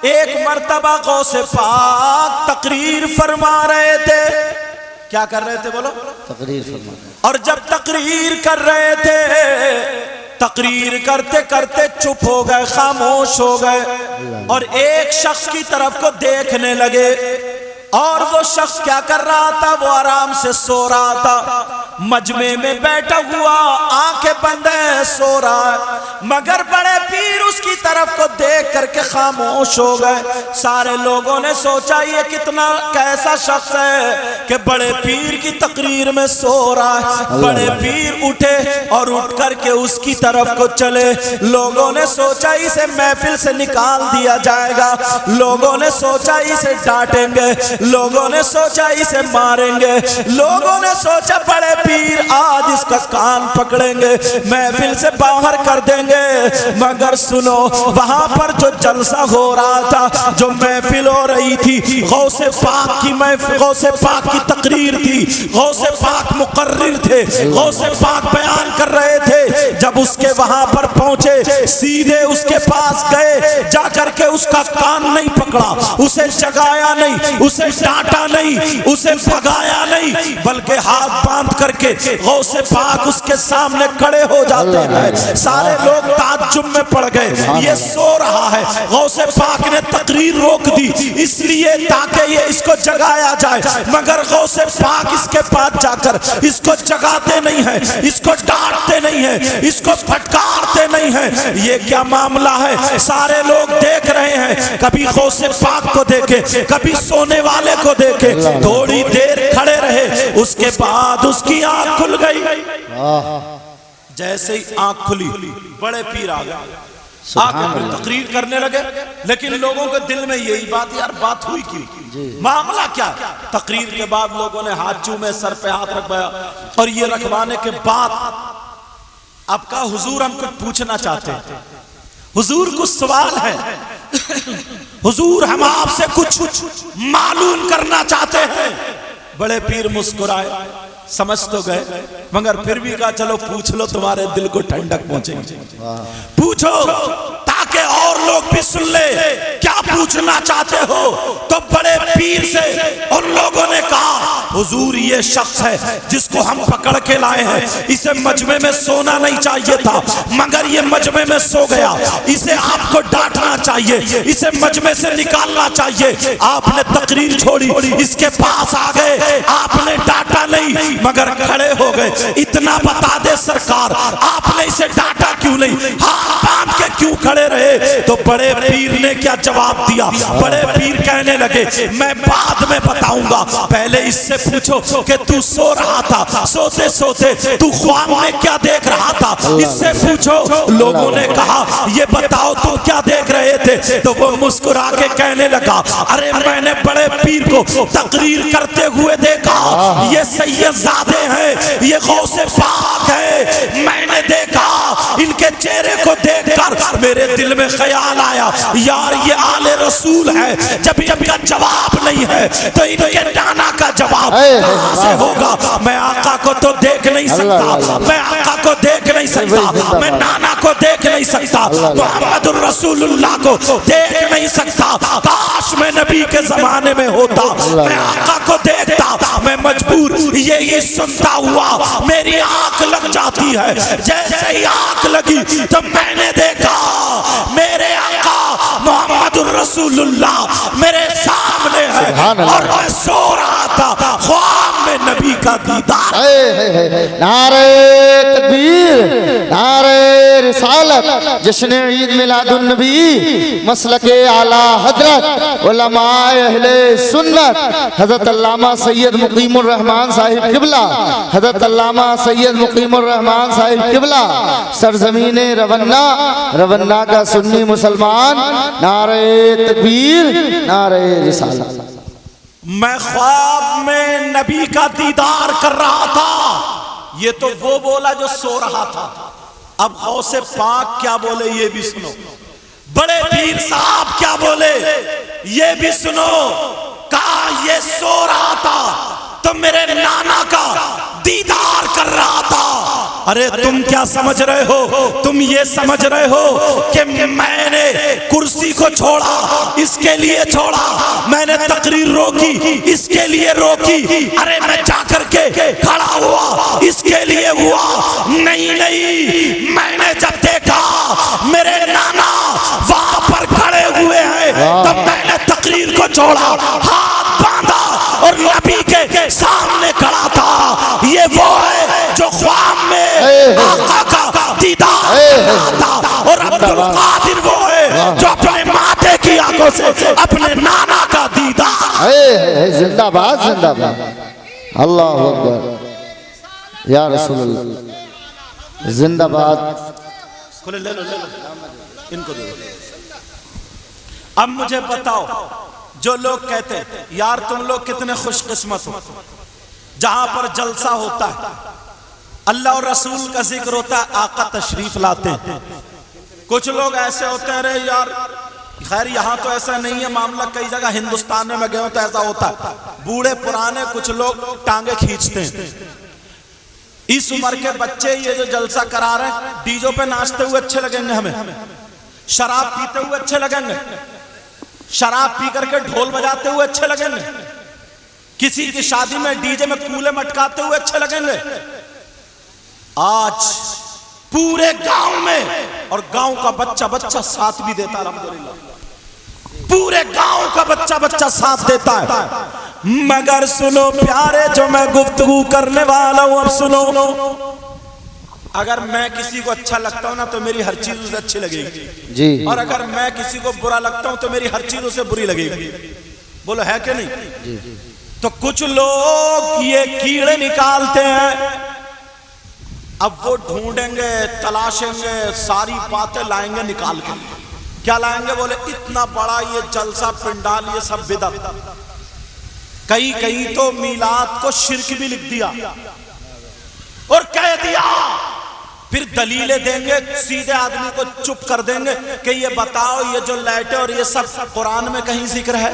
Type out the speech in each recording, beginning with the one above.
ایک مرتبہ غوث پاک تقریر فرما رہے تھے. کیا کر رہے تھے بولو؟ تقریر فرما رہے. اور جب تقریر کر رہے تھے تقریر کرتے کرتے چپ ہو گئے، خاموش ہو گئے اور ایک شخص کی طرف کو دیکھنے لگے. اور وہ شخص کیا کر رہا تھا؟ وہ آرام سے سو رہا تھا، مجمع میں بیٹھا ہوا، آنکھیں بند ہیں، سو رہا ہے. مگر بڑے پیر اس کی طرف کو دیکھ کر کے خاموش ہو گئے. سارے لوگوں نے سوچا یہ کتنا کیسا شخص ہے کہ بڑے پیر کی تقریر میں سو رہا ہے. بڑے پیر اٹھے اور اٹھ کر کے اس کی طرف کو چلے. لوگوں نے سوچا اسے محفل سے نکال دیا جائے گا، لوگوں نے سوچا اسے ڈانٹیں گے، لوگوں نے سوچا اسے ماریں گے، لوگوں نے سوچا بڑے پیر آج اس کا کان پکڑیں گے، محفل سے باہر کر دیں گے. مگر سنو، وہاں پر جو جلسہ ہو رہا تھا، جو محفل ہو رہی تھی، غوث پاک کی محفل، غوث پاک کی تقریر تھی، غوث پاک مقرر تھے، غوث پاک بیان کر رہے تھے. جب اس کے وہاں پر پہنچے، سیدھے اس کے پاس گئے، جا کر کے اس کا کان نہیں پکڑا، اسے جگایا نہیں، اسے ڈانٹا نہیں، اسے بھگایا نہیں، بلکہ ہاتھ باندھ کر کے غوث پاک اس کے سامنے کھڑے ہو جاتے ہیں. سارے لوگ تعجب میں پڑ گئے، یہ سو رہا ہے. غوث پاک نے تقریر روک دی اس لیے تاکہ یہ اس کو جگایا جائے، مگر غوث پاک اس کے پاس جا کر اس کو جگاتے نہیں ہیں، اس کو ڈانٹتے نہیں ہیں، اس کو پھٹکارتے نہیں ہیں. یہ کیا معاملہ ہے؟ سارے لوگ دیکھ رہے ہیں، کبھی غوث پاک کو دیکھے، کبھی سونے والے کو دیکھے. تھوڑی دیر کھڑے رہے، اس کے بعد اس کی آنکھ کھل گئی. جیسے ہی آنکھ کھلی، بڑے پیر آ گئے، آ کے پھر تقریر کرنے لگے. لیکن لوگوں کے دل میں یہی بات، یار بات ہوئی کیوں، معاملہ کیا؟ تقریر کے بعد لوگوں نے ہاتھ چومے، سر پہ ہاتھ رکھوایا، اور یہ رکھوانے کے بعد اب کہا حضور ہم کچھ پوچھنا چاہتے ہیں، حضور کچھ سوال ہے، حضور ہم آپ سے کچھ معلوم کرنا چاہتے ہیں. بڑے پیر مسکرائے، سمجھ تو گئے، مگر پھر بھی کہا چلو پوچھ لو، تمہارے دل کو ٹھنڈک پہنچے گی، پوچھو تاکہ اور لوگ بھی سن لے کیا پوچھنا چاہتے ہو. تو بڑے پیر سے ان لوگوں نے کہا حضور یہ شخص ہے جس کو ہم پکڑ کے لائے ہیں، اسے مجمع میں سونا نہیں چاہیے تھا مگر یہ مجمع میں سو گیا، اسے آپ کو ڈانٹنا چاہیے، اسے مجمع سے نکالنا چاہیے. آپ نے تقریر چھوڑی، اس کے پاس آ گئے، آپ نے ڈانٹا نہیں مگر کھڑے ہو گئے. اتنا بتا دے سرکار، آپ نے اسے ڈانٹا کیوں نہیں، ہاتھ باندھ کے کیوں کھڑے رہے؟ تو بڑے پیر نے کیا جواب دیا؟ بڑے پیر کہنے لگے میں بعد میں بتاؤں گا، پہلے اس سے پوچھو کہ تو سو رہا تھا، سوتے سوتے تو خواب میں کیا دیکھ رہا تھا، اس سے پوچھو. لوگوں نے کہا یہ بتاؤ تو کیا دیکھ رہے تھے؟ تو وہ مسکرا کے کہنے لگا ارے میں نے بڑے پیر کو تقریر کرتے ہوئے دیکھا، یہ سید زادے ہیں، یہ غوث پاک ہے، میں نے دیکھا. ان کے چہرے کو دیکھ کر میرے دل میں خیال آیا یار یہ آل رسول ہے، جب ان کا جواب نہیں ہے تو ان کے نانا کا جواب کہاں سے ہوگا؟ میں آقا کو تو دیکھ نہیں سکتا، میں آقا کو دیکھ نہیں سکتا، میں نانا کو دیکھ نہیں سکتا، محمد الرسول اللہ کو دیکھ نہیں سکتا. کاش میں نبی کے زمانے میں ہوتا، میں آقا کو دیکھتا. میں مجبور یہی سنتا ہوا میری آنکھ لگ جاتی ہے. جیسے ہی آنکھ لگی تو میں نے دیکھا میرے آقا محمد الرسول اللہ میرے سامنے ہے اور میں سو رہا تھا، خواب میں نبی کا دیدار. نعرہ تکبیر، نعرہ رسالت، جشن عید میلاد النبی، مسلک اعلیٰ حضرت علماء اہل سنت حضرت علامہ سید مقیم الرحمن صاحب قبلہ، حضرت علامہ سید مقیم الرحمن صاحب قبلہ، سرزمین رونا کا سنی مسلمان. نعرہ تکبیر، نعرہ رسالت. میں خواب میں نبی کا دیدار کر رہا تھا. یہ تو وہ بولا جو سو رہا تھا. اب غوث پاک کیا بولے یہ بھی سنو، بڑے پیر صاحب کیا بولے یہ بھی سنو. کہا یہ سو رہا تھا تو میرے نانا کا دیدار کر رہا تھا. ارے تم کیا سمجھ رہے ہو؟ تم یہ سمجھ رہے ہو کہ میں نے کرسی کو چھوڑا اس کے لیے چھوڑا، میں نے تقریر روکی اس کے لیے روکی، ارے میں جا کر کے کھڑا ہوا اس کے لیے ہوا؟ نہیں نہیں، میں نے جب دیکھا میرے نانا وہاں پر کھڑے ہوئے ہیں تب میں نے تقریر کو چھوڑا، ہاتھ باندھا اور نبی کے سامنے کھڑا تھا۔ یہ وہ ہے جو خواب میں آقا کا دیدار تھا، اور عبدالقادر وہ ہے جو اپنے ماتھے کی آنکھوں سے اپنے نانا کا دیدار۔ زندہ باد زندہ باد، اللہ اکبر یا رسول اللہ، زندہ باد۔ لے لو لے لو ان کو دے۔ اب مجھے بتاؤ، جو لوگ کہتے ہیں یار تم لوگ کتنے خوش قسمت ہو، جہاں پر جلسہ ہوتا ہے اللہ اور رسول کا ذکر ہوتا ہے آقا تشریف لاتے ہیں۔ کچھ لوگ ایسے ہوتے ہیں ارے یار خیر یہاں تو ایسا نہیں ہے معاملہ، کئی جگہ ہندوستان میں گئے ہوں تو ایسا ہوتا ہے، بوڑھے پرانے کچھ لوگ ٹانگیں کھینچتے ہیں۔ اس عمر کے بچے یہ جو جلسہ کرا رہے ہیں ڈیجوں پہ ناچتے ہوئے اچھے لگیں گے، ہمیں شراب پیتے ہوئے اچھے لگیں گے، شراب پی کر کے ڈھول بجاتے ہوئے اچھے لگیں گے، کسی کی شادی میں ڈی جے میں کولے مٹکاتے ہوئے اچھے لگیں گے؟ آج پورے گاؤں میں، اور گاؤں کا بچہ بچہ ساتھ بھی دیتا الحمدللہ، پورے گاؤں کا بچہ بچہ ساتھ دیتا ہے۔ مگر سنو پیارے جو میں گفتگو کرنے والا ہوں، اب سنو، اگر میں کسی کو اچھا لگتا ہوں نا تو میری ہر چیز اسے اچھی لگے گی جی، اور اگر میں کسی کو برا لگتا ہوں تو میری ہر چیز اسے بری لگے گی، بولو ہے کہ نہیں؟ تو کچھ لوگ یہ کیڑے نکالتے ہیں، اب وہ ڈھونڈیں گے تلاشیں گے ساری باتیں لائیں گے نکال کے، کیا لائیں گے؟ بولے اتنا بڑا یہ جلسہ پنڈال یہ سب بدعت، کہیں تو میلاد کو شرک بھی لکھ دیا اور کہہ دیا، پھر دلیلیں دیں گے، سیدھے آدمی کو چپ کر دیں گے کہ یہ بتاؤ یہ جو لائٹیں اور یہ سب قرآن میں کہیں ذکر ہے؟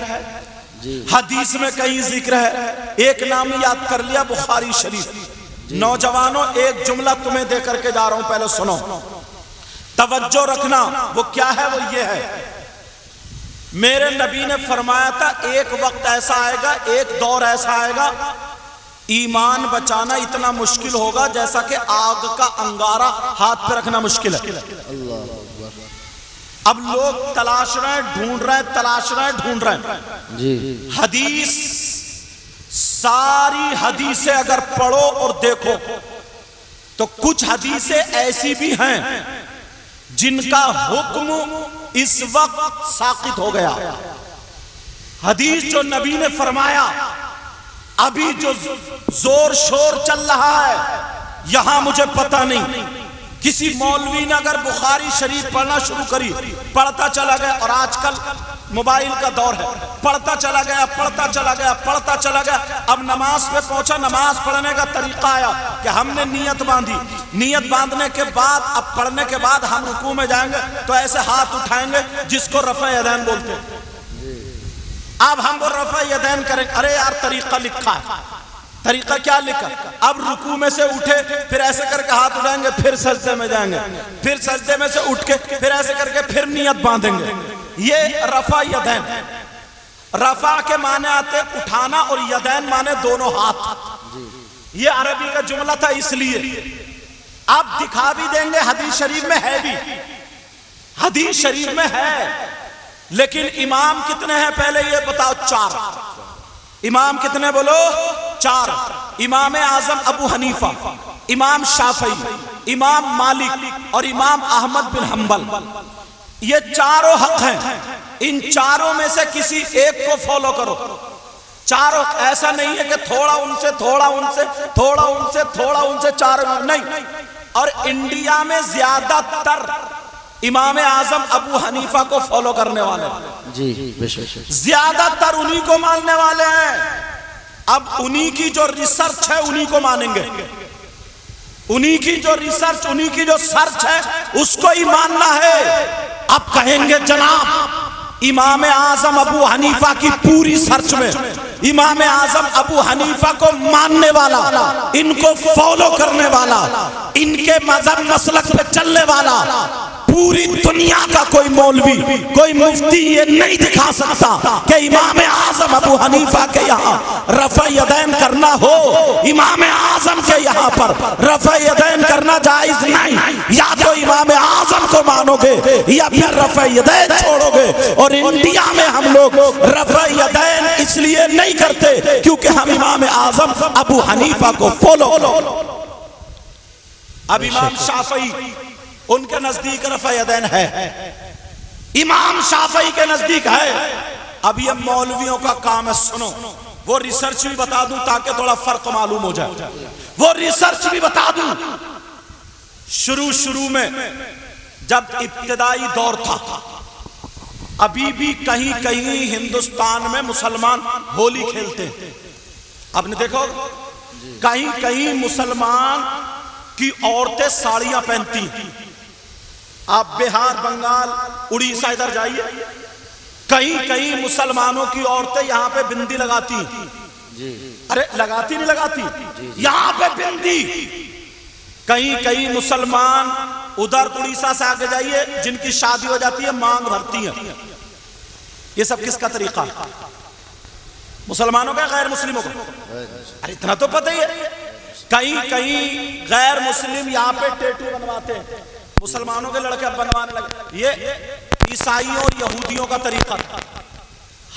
حدیث میں کہیں ذکر ہے؟ ایک نام یاد کر لیا بخاری شریف۔ نوجوانوں ایک جملہ تمہیں دے کر کے جا رہا ہوں، پہلے سنو توجہ رکھنا، وہ کیا ہے؟ وہ یہ ہے، میرے نبی نے فرمایا تھا ایک وقت ایسا آئے گا، ایک دور ایسا آئے گا ایمان بچانا اتنا مشکل ہوگا جیسا کہ آگ کا انگارہ ہاتھ پہ رکھنا مشکل ہے۔ اب لوگ تلاش رہے ہیں، ڈھونڈ رہے ہیں، تلاش رہے ہیں، ڈھونڈ رہے ہیں جی۔ حدیث، ساری حدیثیں اگر پڑھو اور دیکھو تو کچھ حدیثیں ایسی بھی ہیں جن کا حکم اس وقت ساقط ہو گیا۔ حدیث جو نبی نے فرمایا، ابھی جو زور شور چل رہا ہے یہاں مجھے پتہ نہیں، کسی مولوی نے اگر بخاری شریف پڑھنا شروع کری، پڑھتا چلا گیا، اور آج کل موبائل کا دور ہے، پڑھتا چلا گیا پڑھتا چلا گیا پڑھتا چلا گیا، اب نماز پہ پہنچا، نماز پڑھنے کا طریقہ آیا کہ ہم نے نیت باندھی، نیت باندھنے کے بعد اب پڑھنے کے بعد ہم رکوع میں جائیں گے تو ایسے ہاتھ اٹھائیں گے جس کو رفع یدین بولتے ہیں، اب ہم وہ رفع یدین کریں، ارے یار طریقہ لکھا ہے، طریقہ کیا لکھا؟ اب رکوع میں سے اٹھے پھر ایسے کر کے ہاتھ اٹھائیں گے، پھر سجدے میں جائیں گے، پھر سجدے میں سے اٹھ کے پھر ایسے کر کے پھر نیت باندھیں گے، یہ رفع یدین۔ رفع کے معنی آتے اٹھانا اور یدین معنی دونوں ہاتھ، یہ عربی کا جملہ تھا اس لیے۔ آپ دکھا بھی دیں گے حدیث شریف میں ہے بھی، حدیث شریف میں ہے، لیکن امام کتنے ہیں پہلے یہ بتاؤ؟ 4 امام کتنے بولو؟ 4 امام اعظم ابو حنیفہ، امام شافعی، امام مالک اور امام احمد بن حنبل، یہ چاروں حق ہیں، ان چاروں میں سے کسی ایک کو فالو کرو، چاروں، ایسا نہیں ہے کہ تھوڑا ان سے تھوڑا ان سے تھوڑا ان سے تھوڑا ان سے، چاروں نہیں۔ اور انڈیا میں زیادہ تر امام اعظم ابو حنیفہ کو فالو کرنے والے جی، زیادہ تر انہی کو ماننے والے ہیں۔ اب انہی کی جو ریسرچ ہے انہی کو مانیں گے، انہی کی جو ریسرچ، انہی کی جو سرچ ہے اس کو ہی ماننا ہے۔ اب کہیں گے جناب امام اعظم ابو حنیفہ کی پوری سرچ میں امام اعظم ابو حنیفہ کو ماننے والا، ان کو فالو کرنے والا، ان کے مذہب مسلک پہ چلنے والا پوری دنیا کا کوئی مولوی، کوئی مفتی یہ نہیں دکھا سکتا کہ امام اعظم ابو حنیفہ کے یہاں رفع یدین کرنا ہو، امام اعظم کے یہاں پر رفع یدین کرنا جائز نہیں، یا تو امام اعظم کو مانو گے یا پھر رفع یدین چھوڑو گے۔ اور انڈیا میں ہم لوگ رفع یدین اس لیے نہیں کرتے کیونکہ ہم امام اعظم ابو حنیفہ کو فالو۔ اب امام شافعی ان کے نزدیک رفع یدین ہے، امام شافعی کے نزدیک ہے۔ اب یہ مولویوں کا کام ہے، سنو وہ ریسرچ بھی بتا دوں تاکہ تھوڑا فرق معلوم ہو جائے، وہ ریسرچ بھی بتا دوں۔ شروع میں جب ابتدائی دور تھا، ابھی بھی کہیں کہیں ہندوستان میں مسلمان ہولی کھیلتے ہیں، آپ نے دیکھو کہیں کہیں مسلمان کی عورتیں ساڑیاں پہنتی ہیں۔ آپ بہار، بنگال، اڑیسہ ادھر جائیے، کہیں کہیں مسلمانوں کی عورتیں یہاں پہ بندی لگاتی ہیں، ارے لگاتی نہیں لگاتی، یہاں پہ بندی۔ کہیں کہیں مسلمان ادھر اڑیسہ سے آگے جائیے جن کی شادی ہو جاتی ہے مانگ بھرتی ہیں۔ یہ سب کس کا طریقہ ہے؟ مسلمانوں کا غیر مسلموں کا؟ ارے اتنا تو پتہ ہی ہے۔ کہیں کہیں غیر مسلم یہاں پہ ٹیٹو بنواتے ہیں، مسلمانوں کے لڑکے اب بنوانے لگے۔ یہ عیسائیوں اور یہودیوں کا طریقہ تھا،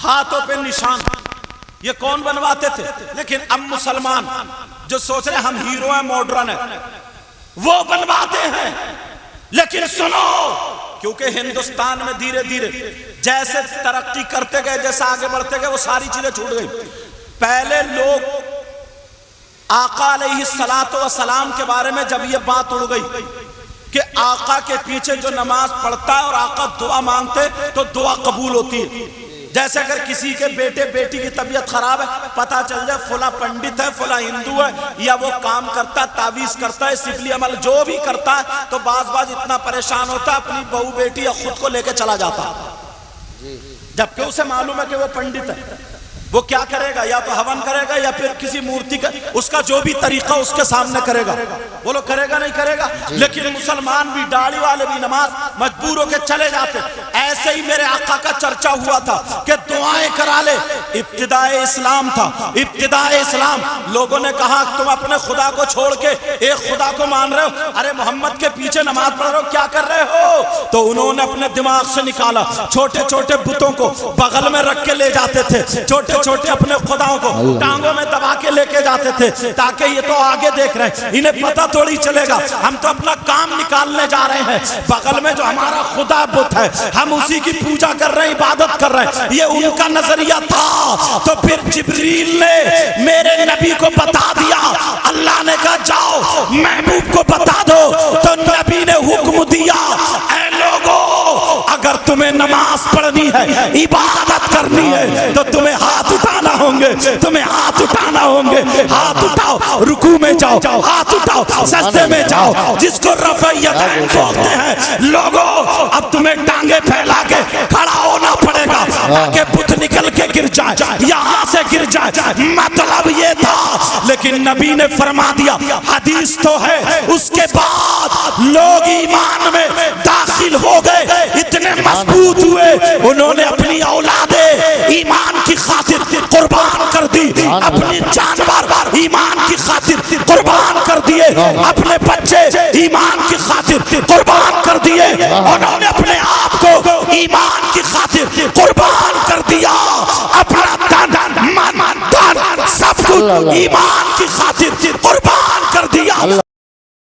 ہاتھوں پہ نشان، یہ کون بنواتے تھے؟ لیکن اب مسلمان جو سوچ رہے ہم ہیرو ہیں، ماڈرن ہیں، وہ بنواتے ہیں۔ لیکن سنو، کیونکہ ہندوستان میں دھیرے دھیرے جیسے ترقی کرتے گئے، جیسے آگے بڑھتے گئے، وہ ساری چیزیں چھوٹ گئی۔ پہلے لوگ آقا علیہ السلام کے بارے میں جب یہ بات اڑ گئی کہ آقا کے پیچھے جو نماز پڑھتا ہے اور آقا دعا مانگتے تو دعا قبول ہوتی ہے، جیسے اگر کسی کے بیٹے بیٹی کی طبیعت خراب ہے، پتہ چل جائے فلاں پنڈت ہے، فلاں ہندو ہے، یا وہ کام کرتا ہے، تعویذ کرتا ہے، سفلی عمل جو بھی کرتا ہے، تو بعض اتنا پریشان ہوتا ہے اپنی بہو بیٹی یا خود کو لے کے چلا جاتا، جبکہ اسے معلوم ہے کہ وہ پنڈت ہے۔ وہ کیا کرے گا؟ یا تو ہون کرے گا یا پھر کسی مورتی کا، اس کا جو بھی طریقہ اس کے سامنے کرے گا، وہ لوگ کرے گا نہیں کرے گا۔ لیکن مسلمان بھی، داڑھی والے بھی نماز مجبور ہو کے چلے جاتے۔ ایسے ہی میرے آقا کا چرچا ہوا تھا کہ دعائیں کرا لے۔ ابتدائے اسلام تھا، ابتدائے اسلام، لوگوں نے کہا تم اپنے خدا کو چھوڑ کے ایک خدا کو مان رہے ہو، ارے محمد کے پیچھے نماز پڑھ رہے ہو، کیا کر رہے ہو؟ تو انہوں نے اپنے دماغ سے نکالا، چھوٹے چھوٹے بتوں کو بغل میں رکھ کے لے جاتے تھے، چھوٹے چھوٹے اپنے خداؤں کو ٹانگوں میں دبا کے لے کے جاتے تھے، تاکہ یہ تو آگے دیکھ رہے ہیں، انہیں پتہ تھوڑی چلے گا، ہم تو اپنا کام نکالنے جا رہے ہیں، بغل میں جو ہمارا خدا بت ہے ہم اسی کی پوجا کر رہے ہیں، عبادت کر رہے ہیں۔ یہ ان کا نظریہ تھا۔ تو پھر جبریل نے میرے نبی کو بتا دیا، اللہ نے کہا جاؤ محبوب کو بتا دو، تو نبی نے حکم دیا، اے لوگو اگر تمہیں نماز پڑھنی ہے، عبادت کرنی ہے، تو تمہیں ہاتھ اٹھانا ہوں گے، تمہیں ہاتھ اٹھانا ہوں گے، ہاتھ اٹھاؤ، رکوع میں جاؤ، ہاتھ اٹھاؤ، سجدے میں جاؤ، جس کو رفع یدین بولتے ہیں۔ لوگوں اب تمہیں ٹانگیں پھیلا کے کھڑا ہونا پڑے گا تاکہ بت نکل کے گر جائے، یہاں سے گر جائے، مطلب یہ تھا۔ لیکن نبی نے فرما دیا، حدیث تو ہے، اس کے بعد لوگ ایمان میں داخل ہو گئے، اتنے مضبوط ہوئے، انہوں نے اپنی اولادیں ایمان کی خاطر قربان کر دی، اپنی جانور ایمان کی خاطر قربان کر دیے، اپنے بچے ایمان کی خاطر قربان کر دیے، انہوں نے اپنے آپ کو ایمان کی خاطر قربان کر دیا، اپنا تن من دھن سب کچھ ایمان کی خاطر قربان کر دیا۔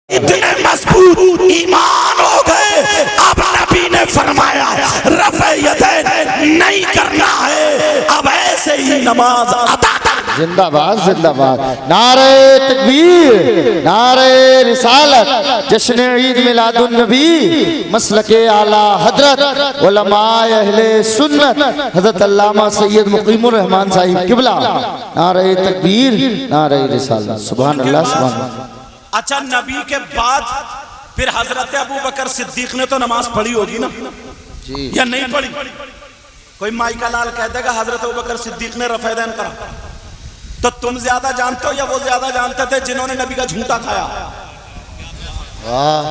اتنے مضبوط ایمان ہو گئے، اب نبی نے فرمایا رفع یدین نہیں کرنا ہے، اب ایسے ہی نماز ادا کر۔ زندہ باد، زندہ باد، نعرہ تکبیر، نعرہ رسالت، جشن عید میلاد النبی، مسلک اعلیٰ حضرت علماء اہل سنت حضرت علامہ سید مقیم الرحمان صاحب قبلہ، نعرہ تکبیر، نعرہ رسالت، سبحان اللہ سبحان اللہ۔ اچھا، نبی کے بعد پھر حضرت ابو بکر صدیق نے تو نماز پڑھی ہوگی نا، یا نہیں پڑھی؟ کوئی مائی کا لال کہہ دے گا حضرت ابو بکر صدیق نے رفع یدین کرا؟ تو تم زیادہ جانتے ہو یا وہ زیادہ جانتے تھے جنہوں نے نبی کا جھوٹا کھایا؟ واہ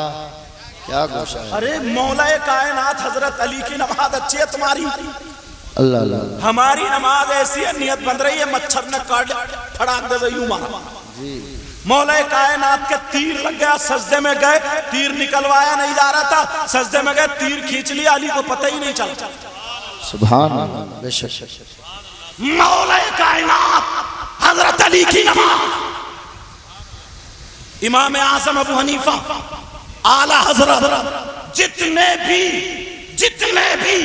کیا گوشہ ہے. ارے مولا کائنات حضرت علی کی نماز اچھی ہے تمہاری، اللہ اللہ. ہماری نماز ایسی ہے نیت بن رہی ہے مچھر نے کاٹ پھڑاک دے یوں مارا. مولا کائنات کے تیر لگ گیا، سجدے میں گئے، تیر نکلوایا نہیں جا رہا تھا، سجدے میں گئے تیر کھینچ لیا، علی کو پتہ ہی نہیں چلا. سبحان اللہ. بے شک. مولا کائنات حضرت علی کی نماز، امام اعظم ابو حنیفہ اعلی حضرت جتنے بھی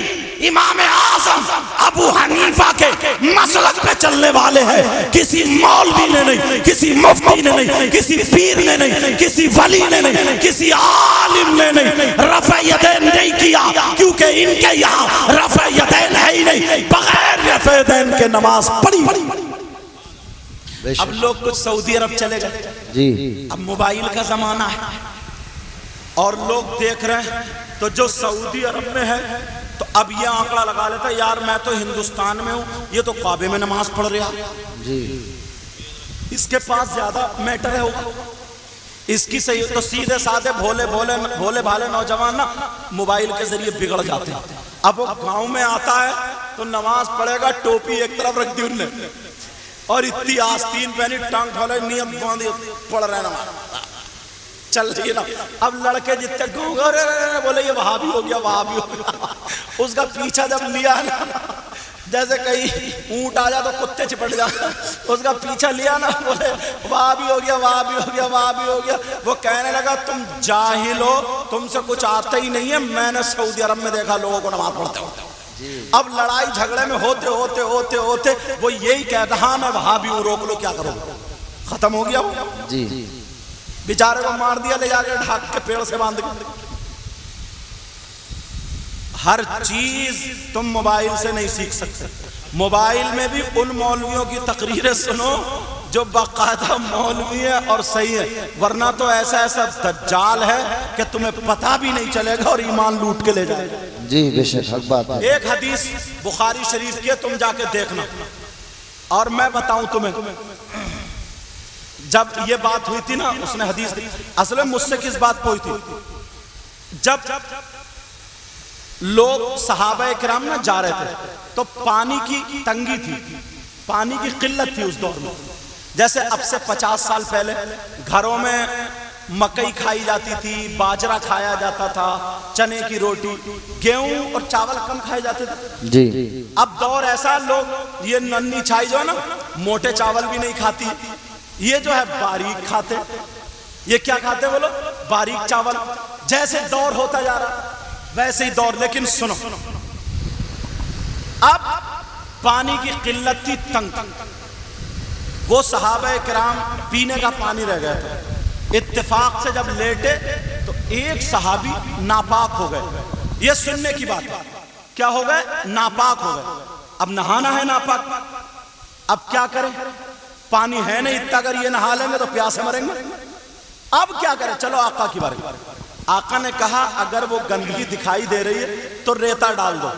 امام اعظم ابو حنیفہ کے مسلک پہ چلنے والے ہیں، کسی مولوی نے نہیں، کسی مفتی نے نہیں، کسی پیر نے نہیں، کسی ولی نے نہیں، کسی عالم نے نہیں رفع یدین نہیں کیا، کیونکہ ان کے یہاں رفع یدین ہے ہی نہیں، بغیر رفع یدین کے نماز پڑھی. اب لوگ کچھ سعودی عرب چلے گئے جی. اب موبائل کا زمانہ ہے اور لوگ دیکھ رہے ہیں، تو جو سعودی عرب میں ہے تو اب یہ آنکڑا لگا لیتا ہے یار میں تو ہندوستان میں ہوں، یہ تو کعبے میں نماز پڑھ رہا جی. اس کے پاس زیادہ میٹر ہے ہوگا، اس کی صحیح. تو سیدھے سادھے بھولے بھالے نوجوان نا موبائل کے ذریعے بگڑ جاتے ہیں. اب وہ گاؤں میں آتا ہے تو نماز پڑھے گا، ٹوپی ایک طرف رکھ دی انہوں نے اور اتنی آستین پہنی، ٹانگ کھولے، نیت باندھی، پڑھ رہے نماز چل رہی ہے نا. اب لڑکے جتنے گاؤں گئے بولے یہ وہابی ہو گیا، وہابی ہو گیا. اس کا پیچھا جب لیا نا، جیسے کہیں اونٹ آ جا تو کتے چپٹ جا، اس کا پیچھا لیا نا، بولے وہابی ہو گیا، وہابی ہو گیا، وہابی ہو گیا. وہ کہنے لگا تم جاہل ہو، تم سے کچھ آتا ہی نہیں ہے، میں نے سعودی عرب میں دیکھا لوگوں کو نماز پڑھتے ہوتے. اب لڑائی جھگڑے میں ہوتے ہوتے ہوتے ہوتے وہ یہی کہتا ہاں میں وہابی ہوں، روک لو، کیا کرو. ختم ہو گیا وہ جی. بیچارے کو مار دیا، لے جا کے ڈھاک کے پیڑ سے باندھ کے. ہر چیز تم موبائل سے نہیں سیکھ سکتے. موبائل میں بھی ان مولویوں کی تقریریں سنو جو باقاعدہ مولوی ہے اور صحیح ہے، ورنہ تو ایسا دجال ہے کہ تمہیں پتہ بھی نہیں چلے گا اور ایمان لوٹ کے لے جائے گا. جی بے شک حق بات ہے. ایک حدیث بخاری شریف کی ہے، تم جا کے دیکھنا. اور میں بتاؤں تمہیں، جب یہ بات ہوئی تھی نا، اس نے حدیث دی. اصل میں مجھ سے کس بات پہ ہوئی تھی؟ جب لوگ صحابہ کرام نہ جا رہے تھے تو پانی کی تنگی تھی، پانی کی قلت تھی اس دور میں. جیسے اب سے 50 سال پہلے گھروں میں مکئی کھائی جاتی تھی، باجرہ کھایا جاتا تھا، چنے کی روٹی، گیہوں اور چاول کم کھائے جاتے تھے. جی. اب دور ایسا، لوگ یہ ننھی چھائی جو ہے نا، موٹے چاول بھی نہیں کھاتی، یہ جو ہے باریک کھاتے. یہ کیا کھاتے بولو؟ باریک چاول. جیسے دور ہوتا جا رہا ویسے ہی دور. لیکن سنو، اب پانی کی قلت تھی، تنگ. وہ صحابہ کرام پینے کا پانی رہ گیا تھا. اتفاق سے جب لیٹے تو ایک صحابی ناپاک ہو گئے. یہ سننے کی بات ہے. کیا ہو گئے؟ ناپاک ہو گئے. اب نہانا ہے ناپاک، اب کیا کریں؟ پانی ہے نہیں اتنا، اگر یہ نہا لیں گے تو پیاسے مریں گے. اب کیا کریں؟ چلو آقا کی باری. آقا نے کہا اگر وہ گندگی دکھائی دے رہی ہے تو ریتا ڈال دو،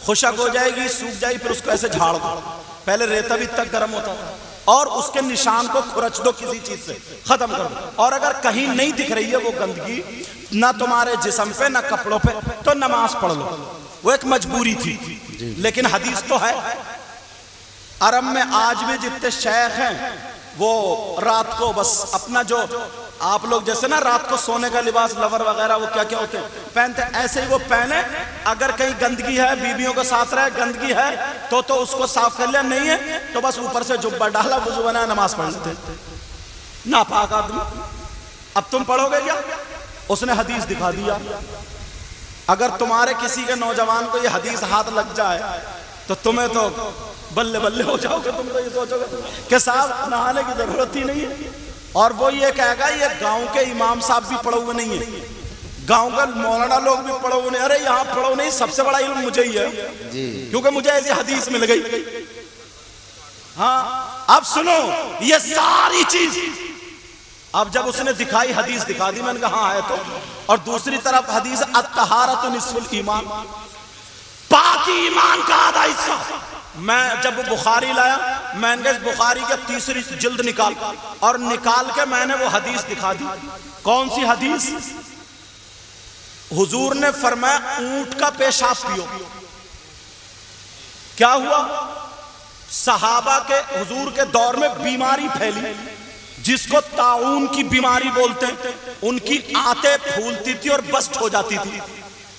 خشک ہو جائے گی، سوکھ جائے گی، پھر اس کو ایسے جھاڑ دو. پہلے ریتا بھی تک گرم ہوتا تھا، اور اس کے نشان کو کھرچ دو کسی چیز سے، ختم کر دو. اور اگر کہیں نہیں دکھ رہی ہے وہ گندگی، نہ تمہارے جسم پہ نہ کپڑوں پہ، تو نماز پڑھ لو. وہ ایک مجبوری تھی. لیکن حدیث تو ہے. عرب میں آج بھی جتنے شیخ ہیں وہ رات کو بس اپنا جو آپ لوگ جیسے نا رات کو سونے کا لباس لور وغیرہ وہ کیا کیا ہوتے ہیں پہنتے، ایسے ہی وہ پہنے. اگر کہیں گندگی ہے، بیویوں کے ساتھ رہے، گندگی ہے تو اس کو صاف کر لیا، نہیں ہے تو بس اوپر سے جبہ ڈالا، وضو بنایا، نماز پڑھ لیتے. ناپاک آدمی. اب تم پڑھو گے کیا؟ اس نے حدیث دکھا دیا. اگر تمہارے کسی کے نوجوان کو یہ حدیث ہاتھ لگ جائے تو تمہیں تو بلے بلے ہو جاؤ گے. تم تو یہ سوچو گے کہ صاحب نہانے کی ضرورت ہی نہیں ہے. اور وہ یہ کہے گا یہ گاؤں کے امام صاحب بھی پڑھے ہوئے نہیں ہیں، گاؤں کا مولانا لوگ بھی پڑھے ہوئے نہیں. ارے یہاں پڑھو نہیں، سب سے بڑا علم مجھے ہی ہے، کیونکہ مجھے ایسی حدیث مل گئی. ہاں اب سنو یہ ساری چیز. اب جب اس نے دکھائی، حدیث دکھا دی، میں نے کہا ہاں ہے تو. اور دوسری طرف حدیث الطہارۃ نصف الایمان، پاکی ایمان کا آدھا حصہ. میں جب بخاری لایا میں نے کہا بخاری کی تیسری جلد نکال، اور نکال کے میں نے وہ حدیث دکھا دی۔ کون سی حدیث؟ حضور نے فرمایا اونٹ کا پیشاب پیو۔ کیا ہوا؟ صحابہ کے حضور کے دور میں بیماری پھیلی جس کو طاعون کی بیماری بولتے ہیں، ان کی آنتیں پھولتی تھی اور بسٹ ہو جاتی تھی،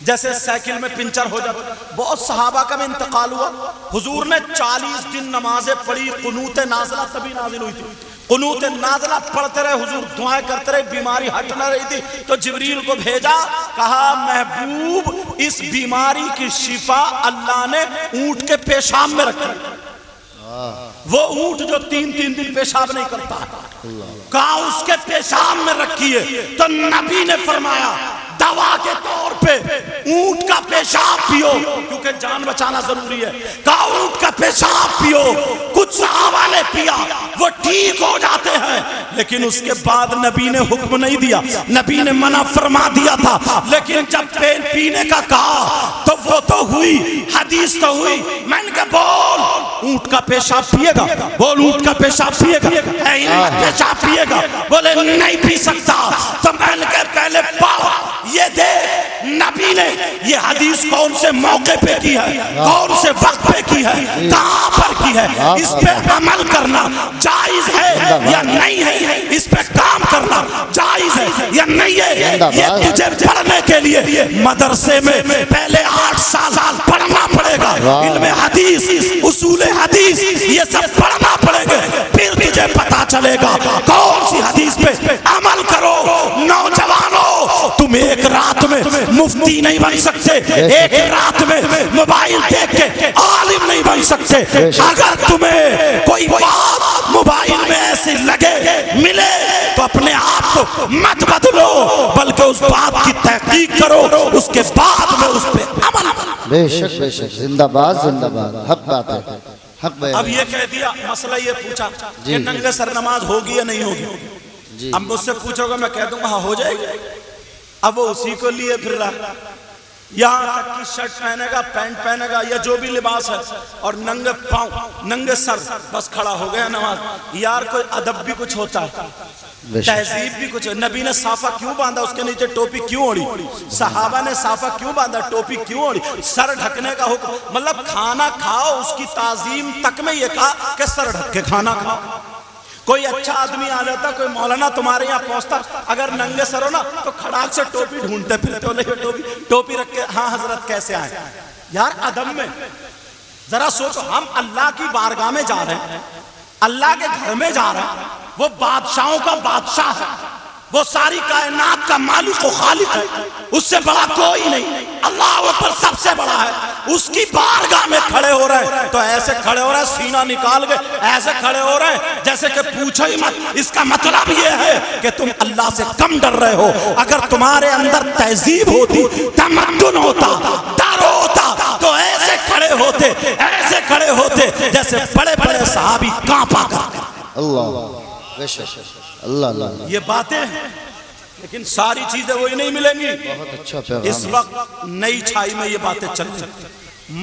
جیسے سائیکل میں پنچر ہو جاتا۔ بہت صحابہ کا بھی انتقال ہوا۔ حضور نے 40 دن نمازیں پڑھی، قنوت نازلہ تبھی نازل ہوئی تھی، قنوت نازلہ پڑھتے رہے، حضور دعائیں کرتے رہے، بیماری ہٹ نہ رہی تھی، تو جبریل کو بھیجا، کہا محبوب اس بیماری کی شفا اللہ نے اونٹ کے پیشاب میں رکھی۔ وہ اونٹ جو 3 دن پیشاب نہیں کرتا، کہا اس کے پیشاب میں رکھیے، تو نبی نے فرمایا دوا کے طور پہ اونٹ کا پیشاب پیو، کیونکہ جان بچانا ضروری ہے۔ کہا اونٹ کا پیشاب پیو۔ کچھ صحابہ نے پیا، وہ ٹھیک ہو جاتے ہیں، لیکن اس کے بعد نبی نے حکم نہیں دیا، نبی نے منع فرما دیا تھا، لیکن جب پینے کا کہا تو وہ تو ہوئی، حدیث تو ہوئی۔ میں نے کہا بول اونٹ کا پیشاب پیے گا؟ بول اونٹ کا پیشاب پیے گا؟ پیشاب پیے گا؟ بولے نہیں پی سکتا۔ تو میں نے کہا پہلے پاؤ، یہ دیکھ نبی نے یہ حدیث کون سے موقع پہ کی ہے، کون سے وقت پہ کی ہے، کہاں پر کی ہے، اس پہ عمل کرنا جائز ہے یا نہیں ہے، اس پہ کام کرنا جائز ہے یا نہیں ہے۔ یہ تجھے پڑھنے کے لیے مدرسے میں پہلے 8 سال پڑھنا پڑے گا، علم حدیث، اصول حدیث، یہ سب پڑھنا پڑے گا، پھر تجھے پتا چلے گا کون سی حدیث پہ عمل کرو۔ نوجوانوں، تم ایک رات میں مفتی نہیں بن سکتے، ایک رات میں موبائل دیکھ کے عالم نہیں بن سکتے۔ اگر تمہیں کوئی بات موبائل میں ایسی لگے ملے تو اپنے آپ کو مت بدلو، بلکہ اس بات کی تحقیق کرو، اس کے بعد میں اس پہ عمل کرو۔ بے شک بے شک، زندہ باد زندہ باد، حق بات ہے، حق بیان۔ اب یہ کہہ دیا، مسئلہ یہ پوچھا کہ ننگے سر نماز ہوگی یا نہیں ہوگی؟ اب مجھ سے پوچھو گا، میں کہہ دوں گا ہاں ہو جائے گی۔ اب وہ اسی کو لیے پھر رہا، یہاں تک کہ شرٹ پہنے گا، پینٹ پہنے گا یا جو بھی لباس ہے، اور ننگے پاؤں ننگے سر بس کھڑا ہو گیا نماز۔ یار کوئی ادب بھی کچھ ہوتا ہے، تہذیب بھی کچھ ہے۔ نبی نے صافہ کیوں باندھا، اس کے نیچے ٹوپی کیوں اوڑھی؟ صحابہ نے صافہ کیوں باندھا، ٹوپی کیوں اوڑھی؟ سر ڈھکنے کا حکم، مطلب کھانا کھاؤ اس کی تعظیم تک میں یہ کہا کہ سر ڈھک کے کھانا کھاؤ۔ کوئی اچھا آدمی آ جاتا، کوئی مولانا تمہارے یہاں پہنچتا، اگر ننگے سر ہو نا تو کھڑاک سے ٹوپی ڈھونڈتے پھرتے ہو، لیکن ٹوپی رکھ کے ہاں حضرت کیسے آئے؟ یار ادب میں ذرا سوچو، ہم اللہ کی بارگاہ میں جا رہے ہیں، اللہ کے گھر میں جا رہے ہیں، وہ بادشاہوں کا بادشاہ ہے، وہ ساری کائنات کا مالک و خالق ہے، اس سے بڑا کوئی نہیں، اللہ اوپر سب سے بڑا ہے، اس کی بارگاہ میں کھڑے ہو رہے ہیں تو ایسے کھڑے ہو رہے ہیں، سینہ نکال کے ایسے کھڑے ہو رہے ہیں جیسے کہ پوچھو ہی مت۔ اس کا مطلب یہ ہے کہ تم اللہ سے کم ڈر رہے ہو۔ اگر تمہارے اندر تہذیب ہوتی، تمدن ہوتا، ڈر ہوتا تو ایسے کھڑے ہوتے، ایسے کھڑے ہوتے جیسے بڑے بڑے صحابی کانپا کرتے۔ اللہ بے شک، اللہ اللہ، یہ باتیں ہیں، لیکن ساری چیزیں وہی نہیں ملیں گی۔ بہت اچھا پیغام۔ اس وقت نئی چھائی میں یہ باتیں چل رہی ہیں،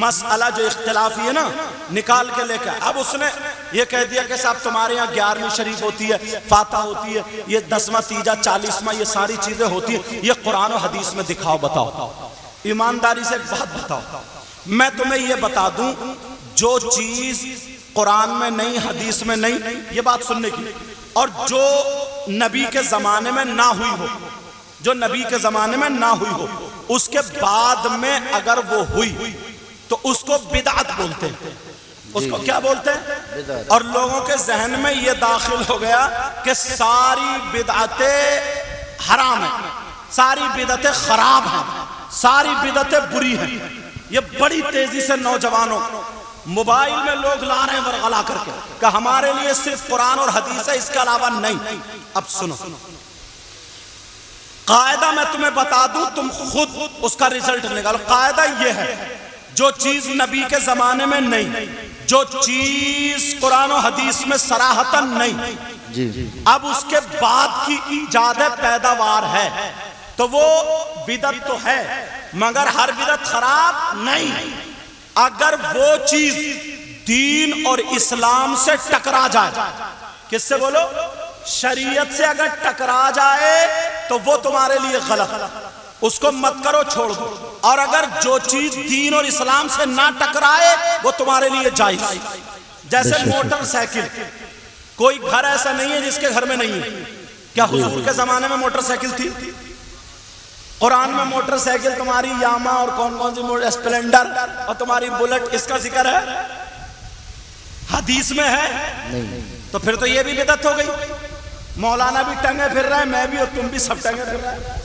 مسئلہ جو اختلافی ہے نا نکال کے لے کے۔ اب اس نے یہ کہہ دیا کہ صاحب تمہارے یہاں 11ویں شریف ہوتی ہے، فاتحہ ہوتی ہے، یہ 10واں تیجا 40واں یہ ساری چیزیں ہوتی ہیں، یہ قرآن و حدیث میں دکھاؤ، بتاؤ ایمانداری سے ایک بات بتاؤ۔ میں تمہیں یہ بتا دوں، جو چیز قرآن میں نہیں، حدیث میں نہیں، یہ بات سننے کی، اور جو نبی کے زمانے میں نہ ہوئی ہو، جو نبی کے زمانے میں نہ ہوئی ہو، اس کے بعد میں اگر وہ ہوئی تو اس کو بدعت بولتے ہیں۔ اس کو کیا بولتے ہیں؟ اور لوگوں کے ذہن میں یہ داخل ہو گیا کہ ساری بدعتیں حرام ہیں، ساری بدعتیں خراب ہیں، ساری بدعتیں بری ہیں۔ یہ بڑی تیزی سے نوجوانوں موبائل میں لوگ لا رہے ہیں ورغلا کر کے کہ ہمارے لیے صرف قرآن اور حدیث ہے، اس کے علاوہ نہیں۔ اب سنو، قاعدہ میں تمہیں بتا دوں، تم خود اس کا ریزلٹ نکالو۔ قاعدہ یہ ہے، جو چیز نبی کے زمانے میں نہیں، جو چیز قرآن و حدیث میں صراحتاً نہیں، اب اس کے بعد کی ایجاد پیداوار ہے تو وہ بدعت تو ہے، مگر ہر بدعت خراب نہیں۔ اگر وہ چیز دین اور اسلام سے ٹکرا جائے، کس سے بولو؟ شریعت سے اگر ٹکرا جائے تو وہ تمہارے لیے غلط، اس کو مت کرو، چھوڑ دو۔ اور اگر جو چیز دین اور اسلام سے نہ ٹکرائے وہ تمہارے لیے جائز۔ جیسے موٹر سائیکل، کوئی گھر ایسا نہیں ہے جس کے گھر میں نہیں ہے۔ کیا حضور کے زمانے میں موٹر سائیکل تھی؟ قرآن میں موٹر سائیکل تمہاری یاما اور کون کون سی موٹر اسپلنڈر اور تمہاری بلٹ، اس کا ذکر ہے؟ حدیث میں ہے؟ تو پھر تو یہ بھی بدعت ہو گئی۔ مولانا بھی ٹنگے پھر رہے ہیں، میں بھی اور تم بھی سب ٹنگے پھر رہے ہیں۔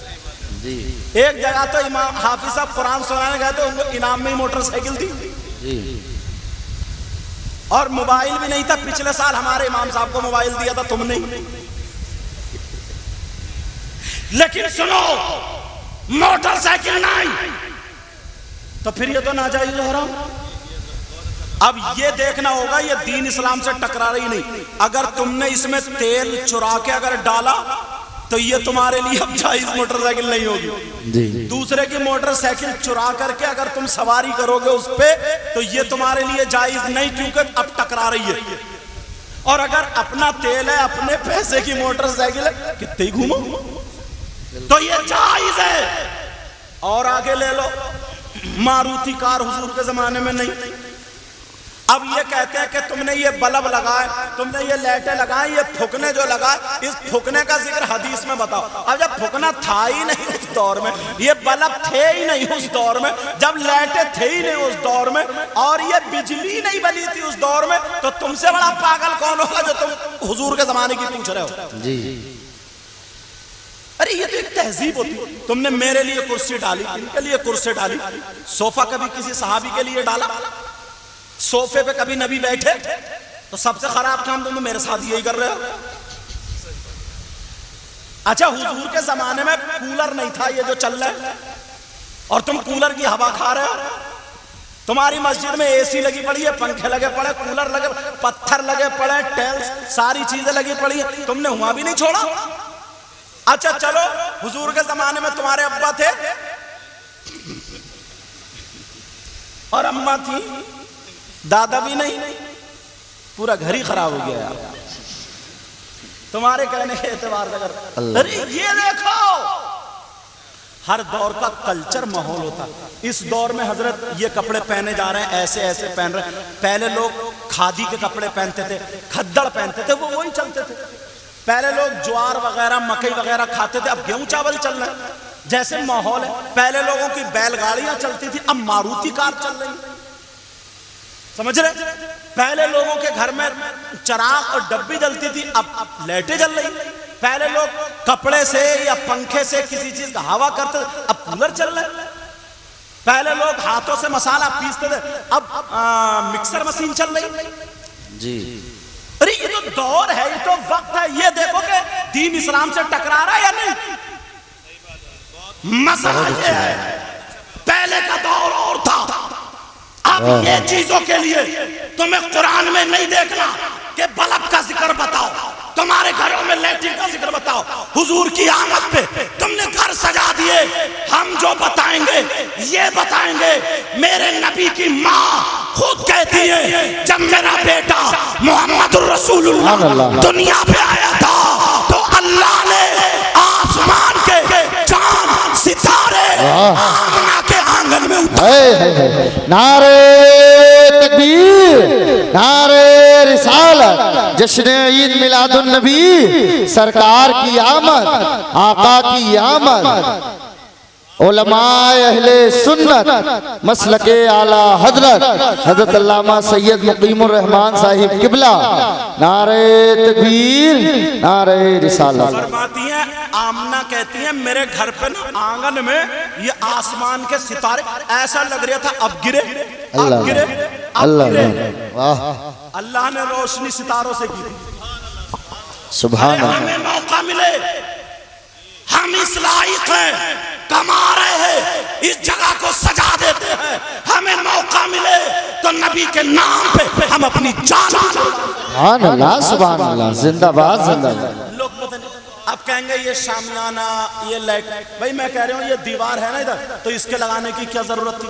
ایک جگہ تو امام حافظ صاحب قرآن سنانے گئے تو ان کو انعام میں موٹر سائیکل تھی اور موبائل بھی نہیں تھا۔ پچھلے سال ہمارے امام صاحب کو موبائل دیا تھا، تم نہیں۔ لیکن سنو، موٹر سائیکل نہیں تو پھر یہ تو ناجائز ہو رہا۔ اب یہ دیکھنا ہوگا یہ دین اسلام سے ٹکرا رہی نہیں۔ اگر تم نے اس میں تیل چرا کے اگر ڈالا تو یہ تمہارے لیے اب جائز موٹر سائیکل نہیں ہوگی۔ دوسرے کی موٹر سائیکل چرا کر کے اگر تم سواری کرو گے اس پہ تو یہ تمہارے لیے جائز نہیں، کیونکہ اب ٹکرا رہی ہے۔ اور اگر اپنا تیل ہے، اپنے پیسے کی موٹر سائیکل ہے، کتنے ہی گھومو تو یہ جائز ہے۔ اور آگے لے لو، ماروتی کار حضور کے زمانے میں نہیں۔ اب یہ کہتے ہیں کہ تم نے یہ بلب لگائے، تم نے یہ لائٹیں لگائیں، یہ پھکنے جو لگائے، اس پھکنے کا ذکر حدیث میں بتاؤ۔ اب جب پھکنا تھا ہی نہیں اس دور میں، یہ بلب تھے ہی نہیں اس دور میں، جب لائٹیں تھے ہی نہیں اس دور میں، اور یہ بجلی نہیں بنی تھی اس دور میں، تو تم سے بڑا پاگل کون ہوگا جو تم حضور کے زمانے کی پوچھ رہے ہو؟ ارے یہ تو ایک تہذیب ہوتی ہے۔ تم نے میرے لیے کرسی ڈالی، ان کے لیے کرسی ڈالی، صوفہ کبھی کسی صحابی کے لیے ڈالا؟ صوفے پہ کبھی نبی بیٹھے؟ تو سب سے خراب کام تم میرے ساتھ یہی کر رہے ہو۔ اچھا، حضور کے زمانے میں کولر نہیں تھا یہ جو چل رہا ہے، اور تم کولر کی ہوا کھا رہے ہو۔ تمہاری مسجد میں اے سی لگی پڑی ہے، پنکھے لگے پڑے، کولر لگے، پتھر لگے پڑے، ٹیلز، ساری چیزیں لگی پڑی ہیں، تم نے وہاں بھی نہیں چھوڑا۔ اچھا چلو، حضور کے زمانے میں تمہارے ابا تھے اور اماں تھی، دادا بھی نہیں، پورا گھر ہی خراب ہو گیا یار تمہارے کہنے کے اعتبار سے۔ ارے یہ دیکھو، ہر دور کا کلچر ماحول ہوتا۔ اس دور میں حضرت یہ کپڑے پہنے جا رہے ہیں، ایسے ایسے پہن رہے ہیں۔ پہلے لوگ کھادی کے کپڑے پہنتے تھے، کھدڑ پہنتے تھے، وہ وہی چلتے تھے۔ پہلے لوگ جوار وغیرہ مکئی وغیرہ کھاتے تھے، اب گیہوں چاول چل رہے ہیں۔ جیسے ماحول ہے، پہلے لوگوں کی بیل گاڑیاں چلتی تھی، اب ماروتی کار چل رہی، سمجھ رہے؟ پہلے لوگوں کے گھر میں چراغ اور ڈبی جلتی تھی، اب لائٹیں جل رہی۔ پہلے لوگ کپڑے سے یا پنکھے سے کسی چیز کا ہوا کرتے تھے، اب کولر چل رہے۔ پہلے لوگ ہاتھوں سے مسالہ پیستے تھے، اب مکسر مشین چل رہی۔ جی ارے یہ تو دور ہے، یہ تو وقت ہے۔ یہ دیکھو کہ دین اسلام سے ٹکرا رہا ہے یا نہیں۔ مسئلہ یہ ہے، پہلے کا دور اور تھا۔ اب یہ چیزوں کے لیے تمہیں قرآن میں نہیں دیکھنا کہ بلب کا ذکر بتاؤ، تمہارے گھروں میں لیٹرن کا ذکر بتاؤ۔ حضور کی آمد پہ تم نے گھر سجا دیے۔ ہم جو بتائیں گے یہ بتائیں گے۔ میرے نبی کی ماں خود کہتی ہے جب میرا بیٹا محمد الرسول اللہ دنیا پہ آیا تھا تو اللہ نے آسمان کے چاند ستارے آمنہ کے آنگن میں اتارے۔ نعرہ تکبیر، نعرہ رسالت، جشن عید میلاد النبی، سرکار کی آمد، آقا کی آمد، علماء اہل سنت، مسلک اعلی حضرت حضرت علامہ سید مقیم الرحمان صاحب قبلہ، نعرہ تکبیر، نعرہ رسالت۔ فرماتی ہیں آمنہ کہتی ہیں میرے گھر پہ نا آنگن میں یہ آسمان کے ستارے ایسا لگ رہا تھا اب گرے اب گرے اب گرے۔ اللہ نے روشنی ستاروں سے کی تھی۔ سبحان اللہ۔ ہمیں موقع ملے، ہم اس لائق ہیں، کما رہے ہیں، اس جگہ کو سجا دیتے ہیں۔ ہمیں موقع ملے تو نبی کے نام پہ ہم اپنی جان۔ سبحان اللہ، سبحان اللہ، زندہ باد، زندہ باد۔ لوگ پتہ نہیں اب کہیں گے یہ شامیانہ، یہ لائٹ، بھائی میں کہہ رہا ہوں یہ دیوار ہے نا ادھر، تو اس کے لگانے کی کیا ضرورت تھی؟